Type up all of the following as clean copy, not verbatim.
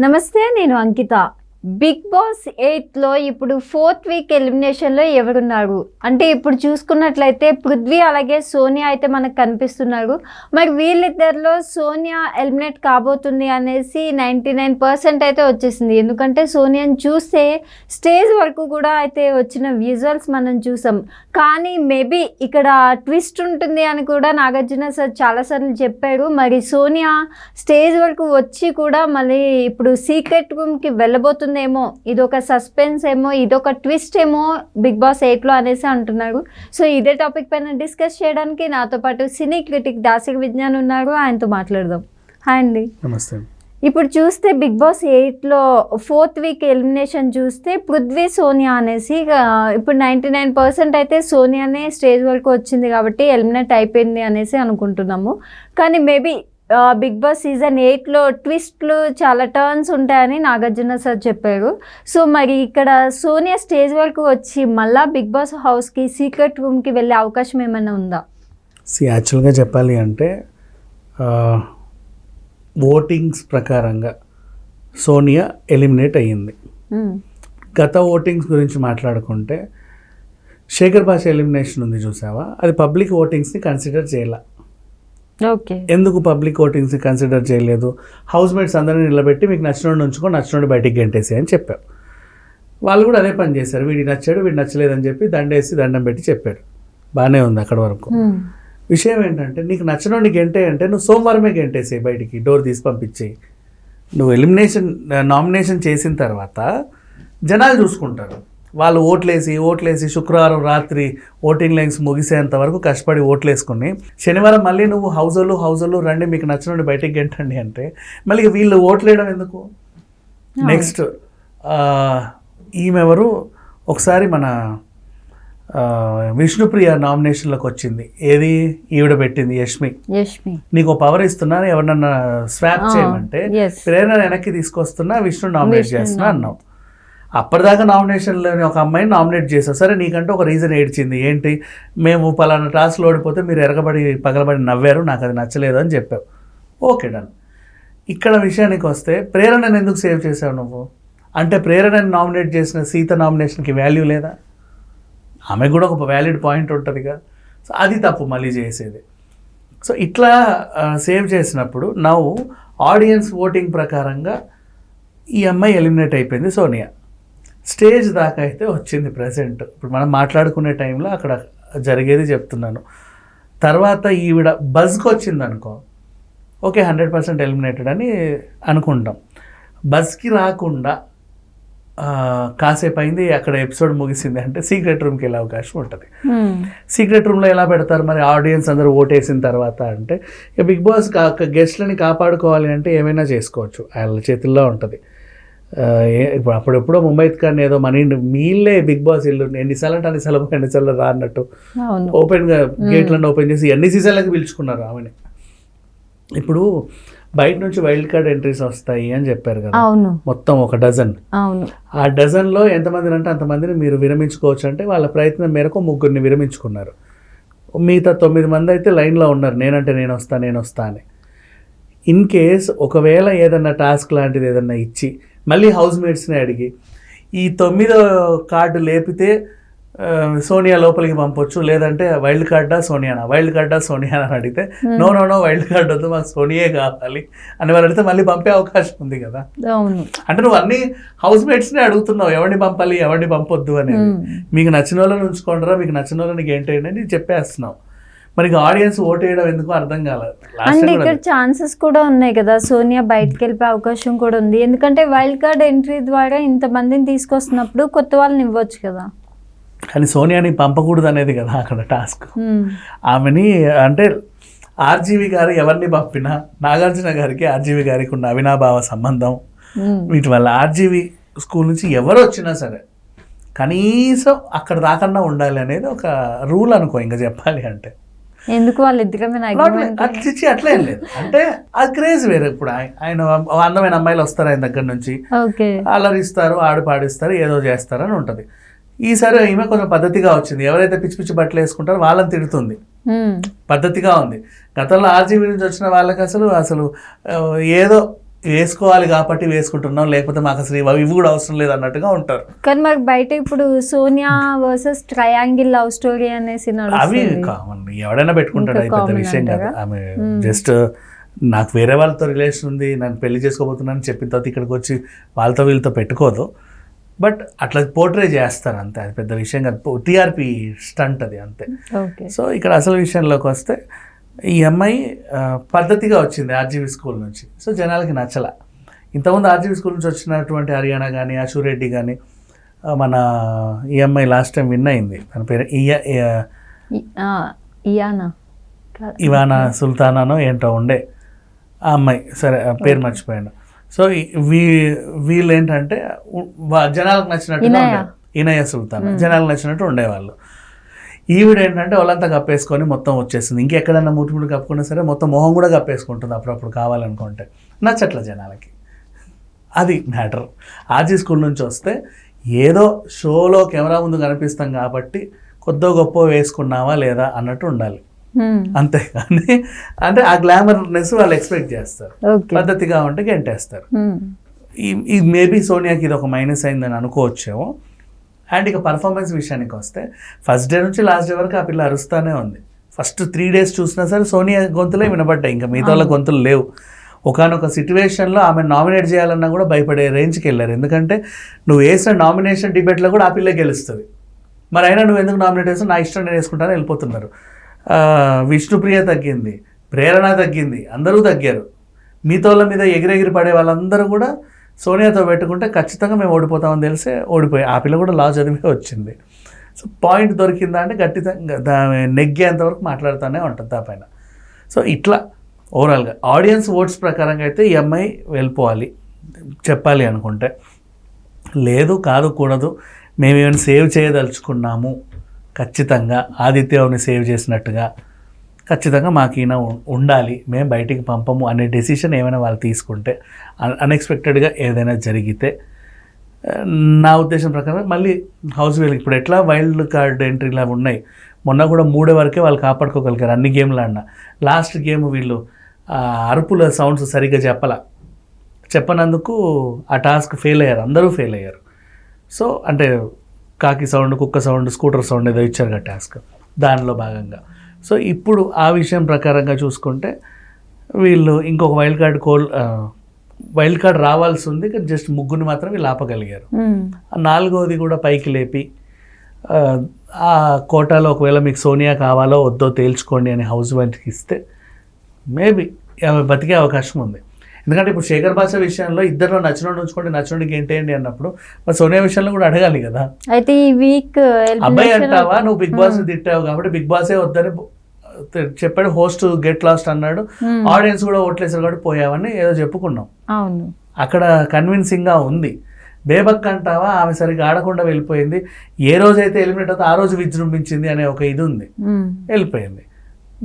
నమస్తే, నేను అంకిత. Big Boss 8లో ఇప్పుడు 4th వీక్ ఎలిమినేషన్లో ఎవరున్నారు అంటే ఇప్పుడు చూసుకున్నట్లయితే పృథ్వీ అలాగే సోనియా అయితే మనకు కనిపిస్తున్నారు. మరి వీళ్ళిద్దరిలో సోనియా ఎలిమినేట్ కాబోతుంది అనేసి 99% అయితే వచ్చేసింది. ఎందుకంటే సోనియాని చూస్తే స్టేజ్ వరకు కూడా అయితే వచ్చిన విజువల్స్ మనం చూసాం. కానీ మేబీ ఇక్కడ ట్విస్ట్ ఉంటుంది అని కూడా నాగార్జున సార్ చాలాసార్లు చెప్పారు. మరి సోనియా స్టేజ్ వరకు వచ్చి కూడా మళ్ళీ ఇప్పుడు సీక్రెట్ రూమ్కి వెళ్ళబోతుందేమో, ఇదొక సస్పెన్స్ ఏమో, ఇదొక ట్విస్ట్ ఏమో బిగ్ బాస్ 8లో అనేసి అంటున్నారు. సో ఇదే టాపిక్ పైన డిస్కస్ చేయడానికి నాతో పాటు సినీ క్రిటిక్ దాసిక విజ్ఞాన్ ఉన్నారు. ఆయనతో మాట్లాడదాం. హాయ్ అండి. నమస్తే. ఇప్పుడు చూస్తే బిగ్ బాస్ 8లో 4th వీక్ ఎలిమినేషన్ చూస్తే పృథ్వీ సోనియా అనేసి ఇప్పుడు 99% అయితే సోనియానే స్టేజ్ వరకు వచ్చింది కాబట్టి ఎలిమినేట్ అయిపోయింది అనేసి అనుకుంటున్నాము. కానీ మేబీ బిగ్ బాస్ సీజన్ 8లో ట్విస్ట్లు చాలా టర్న్స్ ఉంటాయని నాగార్జున సార్ చెప్పారు. సో మరి ఇక్కడ సోనియా స్టేజ్ వరకు వచ్చి మళ్ళీ బిగ్ బాస్ హౌస్కి సీక్రెట్ రూమ్కి వెళ్ళే అవకాశం ఏమైనా ఉందా? యాక్చువల్గా చెప్పాలి అంటే ఓటింగ్స్ ప్రకారంగా సోనియా ఎలిమినేట్ అయ్యింది. గత ఓటింగ్స్ గురించి మాట్లాడుకుంటే శేఖర్ భాష ఎలిమినేషన్ ఉంది చూసావా, అది పబ్లిక్ ఓటింగ్స్ని కన్సిడర్ చేయాల. ఓకే, ఎందుకు పబ్లిక్ ఓటింగ్స్ని కన్సిడర్ చేయలేదు? హౌస్ మేట్స్ అందరినీ నిలబెట్టి మీకు నచ్చినోడు ఉంచుకో, నచ్చినోడు బయటికి గెంటేసి అని చెప్పారు. వాళ్ళు కూడా అదే పని చేశారు. వీడి నచ్చాడు, వీడు నచ్చలేదని చెప్పి దండం పెట్టి చెప్పారు. బాగానే ఉంది అక్కడ వరకు. విషయం ఏంటంటే నీకు నచ్చినోడిని గెంటే అంటే నువ్వు సోమవారమే గెంటేసేయి, బయటికి డోర్ తీసి పంపించేయి. నువ్వు నామినేషన్ చేసిన తర్వాత జనాలు చూసుకుంటారు. వాళ్ళు ఓట్లేసి శుక్రవారం రాత్రి ఓటింగ్ లైన్స్ ముగిసేంత వరకు కష్టపడి ఓట్లేసుకుని శనివారం మళ్ళీ నువ్వు హౌజోళ్ళు రండి మీకు నచ్చినోడిని బయటికి గెంటండి అంటే మళ్ళీ వీళ్ళు ఓట్లేయడం ఎందుకు? నెక్స్ట్ ఈమెవరు ఒకసారి మన విష్ణుప్రియ నామినేషన్లోకి వచ్చింది. ఏది ఈవిడ పెట్టింది, యష్మి. నీకు పవర్ ఇస్తున్నాను, ఎవరినన్నా స్వాప్ చేయమంటే ప్రేరణ వెనక్కి తీసుకొస్తున్నా, విష్ణు నామినేట్ చేస్తున్నా అన్నావు. అప్పటిదాకా నామినేషన్లోని ఒక అమ్మాయిని నామినేట్ చేసావు. సరే, నీకంటే ఒక రీజన్ ఏడ్చింది. ఏంటి, మేము పలానా టాస్క్లో ఓడిపోతే మీరు పగలబడి నవ్వారు, నాకు అది నచ్చలేదు అని చెప్పావు. Okay, done. ఇక్కడ విషయానికి వస్తే ప్రేరణను ఎందుకు సేవ్ చేసావు నువ్వు? అంటే ప్రేరణని నామినేట్ చేసిన సీత నామినేషన్కి వాల్యూ లేదా? ఆమెకు కూడా ఒక వ్యాలిడ్ పాయింట్ ఉంటుందిగా. సో అది తప్పు మళ్ళీ చేసేది. సో ఇట్లా సేవ్ చేసినప్పుడు నవ్వు ఆడియన్స్ ఓటింగ్ ప్రకారంగా ఈ అమ్మాయి ఎలిమినేట్ అయిపోయింది. సోనియా స్టేజ్ దాకా అయితే వచ్చింది. ప్రజెంట్ ఇప్పుడు మనం మాట్లాడుకునే టైంలో అక్కడ జరిగేది చెప్తున్నాను. తర్వాత ఈవిడ బజ్కి వచ్చింది అనుకో, ఓకే 100% ఎలిమినేటెడ్ అని అనుకుంటాం. బజ్కి రాకుండా కాసేపు అయింది, అక్కడ ఎపిసోడ్ ముగిసింది అంటే సీక్రెట్ రూమ్కి వెళ్ళే అవకాశం ఉంటుంది. సీక్రెట్ రూమ్లో ఎలా పెడతారు మరి ఆడియన్స్ అందరూ ఓటేసిన తర్వాత అంటే బిగ్ బాస్ గెస్ట్లని కాపాడుకోవాలి అంటే ఏమైనా చేసుకోవచ్చు, వాళ్ళ చేతుల్లో ఉంటుంది. ఇప్పుడు అప్పుడెప్పుడో ముంబై కానీ ఏదో మీళ్ళే బిగ్ బాస్ ఇల్లు ఎన్నిసార్లు రా అన్నట్టు ఓపెన్గా గేట్లను ఓపెన్ చేసి ఎన్ని సీజన్లకు పిలుచుకున్నారు ఆమెని. ఇప్పుడు బయట నుంచి వైల్డ్ కార్డ్ ఎంట్రీస్ వస్తాయి అని చెప్పారు కదా, మొత్తం ఒక డజన్. ఆ డజన్లో ఎంతమందిని అంటే అంతమందిని మీరు విరమించుకోవచ్చు అంటే వాళ్ళ ప్రయత్నం మేరకు 3 విరమించుకున్నారు. మిగతా 9 మంది అయితే లైన్లో ఉన్నారు, నేను వస్తా అని. ఇన్ కేస్ ఒకవేళ ఏదన్నా టాస్క్ లాంటిది ఏదన్నా ఇచ్చి మళ్ళీ హౌస్ మేట్స్ని అడిగి ఈ 9వ కార్డు లేపితే సోనియా లోపలికి పంపొచ్చు, లేదంటే వైల్డ్ కార్డా సోనియానా అని అడిగితే నో వైల్డ్ కార్డ్ వద్దు, మాకు సోనియే కావాలి అని వాళ్ళు అడిగితే మళ్ళీ పంపే అవకాశం ఉంది కదా. అంటే నువ్వు అన్ని హౌస్ మేట్స్ని అడుగుతున్నావు, ఎవరిని పంపాలి ఎవరిని పంపొద్దు అనేది. మీకు నచ్చిన వాళ్ళని ఉంచుకోండిరా, మీకు నచ్చిన వాళ్ళని గెంటేయండి అని చెప్పేస్తున్నావు. మరి ఆడియన్స్ ఓట్ వేయడం ఎందుకు అర్థం కాలేదు. అండ్ ఇక్కడ ఛాన్సెస్ కూడా ఉన్నాయి కదా, సోనియా బయటకు వెళ్ళిపోయే అవకాశం కూడా ఉంది. ఎందుకంటే వైల్డ్ కార్డ్ ఎంట్రీ ద్వారా ఇంతమందిని తీసుకొస్తున్నప్పుడు కొత్త వాళ్ళని ఇవ్వచ్చు కదా. కానీ సోనియాని పంపకూడదు అనేది కదా అక్కడ టాస్క్. ఆమెని అంటే ఆర్జీవి గారు ఎవరిని పంపినా నాగార్జున గారికి ఆర్జీవి గారికి ఉన్న అవినాభావ సంబంధం, వీటి వల్ల ఆర్జీవి స్కూల్ నుంచి ఎవరు వచ్చినా సరే కనీసం అక్కడ దాకన్నా ఉండాలి అనేది ఒక రూల్ అనుకో. ఇంకా చెప్పాలి అంటే ఎందుకు వాళ్ళిద్దరే అట్లేం లేదు, అంటే ఆ క్రేజ్ వేరే. ఇప్పుడు ఆయన అందమైన అమ్మాయిలు వస్తారు ఆయన దగ్గర నుంచి, అలరిస్తారు, పాడిస్తారు, ఏదో చేస్తారని ఉంటుంది. ఈసారి ఈమె కొంచెం పద్ధతిగా వచ్చింది. ఎవరైతే పిచ్చి పిచ్చి బట్టలు వేసుకుంటారో వాళ్ళని తిడుతుంది, పద్ధతిగా ఉంది. గతంలో ఆర్జీవీ నుంచి వచ్చిన వాళ్ళకి అసలు ఏదో వేసుకోవాలి కాబట్టి వేసుకుంటున్నాం, లేకపోతే మాకు అసలు ఇవి కూడా అవసరం లేదు అన్నట్టుగా ఉంటారు. కానీ మరి బయట ఇప్పుడు Sonia versus triangle love story అనేసి అవి కామన్, ఎవడైనా పెట్టుకుంటాడు, అది పెద్ద విషయం కాదు. ఆమె జస్ట్ నాకు వేరే వాళ్ళతో రిలేషన్ ఉంది, నన్ను పెళ్లి చేసుకోబోతున్నాను చెప్పిన తర్వాత ఇక్కడికి వచ్చి వాళ్ళతో వీళ్ళతో పెట్టుకోదు. బట్ అట్లా పోర్ట్రే చేస్తారు అంతే, అది పెద్ద విషయం కాదు. టీఆర్పీ స్టంట్ అది అంతే. సో ఇక్కడ అసలు విషయంలోకి వస్తే ఈ అమ్మాయి పద్ధతిగా వచ్చింది ఆర్జీవి స్కూల్ నుంచి. సో జనాలకి నచ్చల. ఇంతకుముందు ఆర్జీవి స్కూల్ నుంచి వచ్చినటువంటి హర్యానా కానీ అశురెడ్డి కానీ మన ఈ అమ్మాయి లాస్ట్ టైం విన్ అయింది, తన పేరు ఇవానా సుల్తానానో ఏంటో ఉండే ఆ అమ్మాయి, సరే పేరు మర్చిపోయాను. సో వీళ్ళు ఏంటంటే జనాలకు నచ్చినట్టు ఇనయ సుల్తానా జనాలకు నచ్చినట్టు ఉండేవాళ్ళు. ఈవిడ ఏంటంటే వాళ్ళంతా కప్పేసుకొని మొత్తం వచ్చేసింది. ఇంకెక్కడన్నా ముట్టుముడు కప్పుకున్నా సరే మొత్తం మొహం కూడా కప్పేసుకుంటుంది అప్పుడప్పుడు కావాలనుకుంటే. నచ్చట్ల జనాలకి, అది మ్యాటర్. ఆర్జీ స్కూల్ నుంచి వస్తే ఏదో షోలో కెమెరా ముందు కనిపిస్తాం కాబట్టి కొద్దో గొప్ప వేసుకున్నావా లేదా అన్నట్టు ఉండాలి, అంతేగాని అంటే ఆ గ్లామర్నెస్ వాళ్ళు ఎక్స్పెక్ట్ చేస్తారు. పద్ధతిగా ఉంటే గెంటేస్తారు. ఈ మేబీ సోనియాకి ఇది ఒక మైనస్ అయిందని అనుకోవచ్చేమో. అండ్ ఇక పర్ఫార్మెన్స్ విషయానికి వస్తే ఫస్ట్ డే నుంచి లాస్ట్ డే వరకు ఆ పిల్ల అరుస్తూనే ఉంది. ఫస్ట్ 3 days చూసినా సరే సోనియా గొంతులే వినబడ్డాయి, ఇంకా మిగతా వాళ్ళ గొంతులు లేవు. ఒకనొక సిచ్యువేషన్లో ఆమె నామినేట్ చేయాలన్నా కూడా భయపడే రేంజ్కి వెళ్ళారు. ఎందుకంటే నువ్వు వేసిన నామినేషన్ డిబేట్లో కూడా ఆ పిల్లే గెలుస్తుంది, మరి అయినా నువ్వు ఎందుకు నామినేట్ చేస్తావు, నా ఇష్టం నేను వేసుకుంటాను వెళ్ళిపోతున్నారు. విష్ణుప్రియ తగ్గింది, ప్రేరణ తగ్గింది, అందరూ తగ్గారు. మిగతా మీద ఎగిరెగిరి పడే వాళ్ళందరూ కూడా సోనియాతో పెట్టుకుంటే ఖచ్చితంగా మేము ఓడిపోతామని తెలిసే ఓడిపోయి ఆ పిల్ల కూడా లా చదివే వచ్చింది. సో పాయింట్ దొరికిందా అంటే గట్టిగా నెగ్గేంతవరకు మాట్లాడుతూనే ఉంటుంది ఆ పైన. సో ఇట్లా ఓవరాల్గా ఆడియన్స్ ఓట్స్ ప్రకారంగా అయితే ఈ అమ్మాయి వెళ్ళిపోవాలి చెప్పాలి అనుకుంటే. లేదు కాదు కూడదు, మేము ఏమైనా సేవ్ చేయదలుచుకున్నాము ఖచ్చితంగా ఆదిత్యని సేవ్ చేసినట్టుగా ఖచ్చితంగా మాకు ఈయన ఉండాలి, మేము బయటికి పంపము అనే డెసిషన్ ఏమైనా వాళ్ళు తీసుకుంటే, అన్ఎక్స్పెక్టెడ్గా ఏదైనా జరిగితే నా ఉద్దేశం ప్రకారం మళ్ళీ హౌస్ వీళ్ళకి ఇప్పుడు ఎట్లా వైల్డ్ కార్డ్ ఎంట్రీలా ఉన్నాయి. మొన్న కూడా 3 వరకే వాళ్ళు కాపాడుకోగలిగారు అన్ని గేమ్లు ఆడినా. లాస్ట్ గేమ్ వీళ్ళు అరుపుల సౌండ్స్ సరిగ్గా చెప్పనందుకు ఆ టాస్క్ ఫెయిల్ అయ్యారు, అందరూ ఫెయిల్ అయ్యారు. సో అంటే కాకి సౌండ్, కుక్క సౌండ్, స్కూటర్ సౌండ్ ఏదో ఇచ్చారు కదా టాస్క్, దానిలో భాగంగా. సో ఇప్పుడు ఆ విషయం ప్రకారంగా చూసుకుంటే వీళ్ళు ఇంకొక వైల్డ్ కార్డ్ రావాల్సి ఉంది, కానీ జస్ట్ 3 మాత్రం వీళ్ళు ఆపగలిగారు. 4వది కూడా పైకి లేపి ఆ కోటాలో ఒకవేళ మీకు సోనియా కావాలో వద్దో తేల్చుకోండి అని హౌస్ వైఫ్కి ఇస్తే మేబీ బతికే అవకాశం ఉంది. ఎందుకంటే ఇప్పుడు శేఖర్ భాష విషయంలో ఇద్దరిలో నచ్చినోడు ఉంచుకోండి, నచ్చినోడికి ఏంటేంటి అన్నప్పుడు మరి సోనియా విషయంలో కూడా అడగాలి కదా. అయితే ఈ వీక్ అబ్బాయి అంటావా నువ్వు బిగ్ బాస్ తిట్టావు కాబట్టి బిగ్ బాసే వద్దని చెప్పాడు, హోస్ట్ గెట్ లాస్ట్ అన్నాడు, ఆడియన్స్ కూడా ఓట్లేసారు కాబట్టి పోయావని ఏదో చెప్పుకున్నాం. అవును, అక్కడ కన్విన్సింగ్గా ఉంది. బేబక్ అంటావా ఆమె సరిగ్గా ఆడకుండా వెళ్ళిపోయింది, ఏ రోజైతే ఎలిమినేట్ అవుతా ఆ రోజు విజృంభించింది అనే ఒక ఇది ఉంది, వెళ్ళిపోయింది.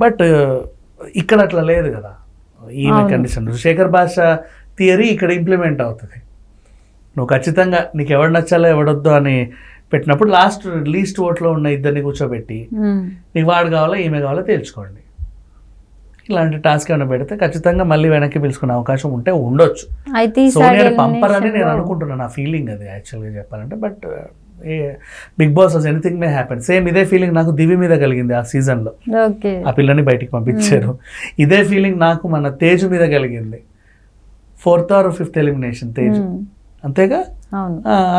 బట్ ఇక్కడ అట్లా లేదు కదా ఈమె కండిషన్. శేఖర్ భాష థియరీ ఇక్కడ ఇంప్లిమెంట్ అవుతుంది. నువ్వు ఖచ్చితంగా నీకు ఎవడు నచ్చాలో ఎవడొద్దు అని పెట్టినప్పుడు లీస్ట్ ఓట్లో ఉన్న ఇద్దరిని కూర్చోబెట్టి నీకు వాడు కావాలో ఈమె కావాలో తేల్చుకోండి. ఇలాంటి టాస్క్ ఏమైనా పెడితే ఖచ్చితంగా మళ్ళీ వెనక్కి పిలుచుకునే అవకాశం ఉంటే ఉండొచ్చు. సోనియాని పంపరని నేను అనుకుంటున్నాను, నా ఫీలింగ్ అది యాక్చువల్గా చెప్పాలంటే. But Bigg Boss anything may happen. Same ఇదే ఫీలింగ్ నాకు దివి మీద కలిగింది ఆ సీజన్లో, ఆ పిల్లని బయటికి పంపించారు. ఇదే ఫీలింగ్ నాకు మన తేజు మీద కలిగింది, 4th or 5th elimination Teju, అంతేగా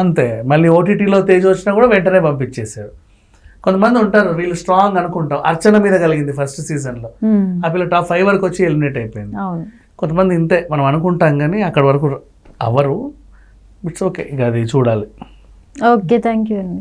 అంతే. మళ్ళీ ఓటీటీలో తేజు వచ్చినా కూడా వెంటనే పంపించేశారు. కొంతమంది ఉంటారు వీళ్ళు స్ట్రాంగ్ అనుకుంటాం, అర్చన మీద కలిగింది ఫస్ట్ సీజన్లో, ఆ పిల్ల టాప్ 5 వరకు వచ్చి ఎలిమినేట్ అయిపోయింది. కొంతమంది ఇంతే మనం అనుకుంటాం కానీ అక్కడ వరకు అవ్వరు. ఇట్స్ ఓకే, ఇక అది చూడాలి. ఓకే, థ్యాంక్ యూ అండి.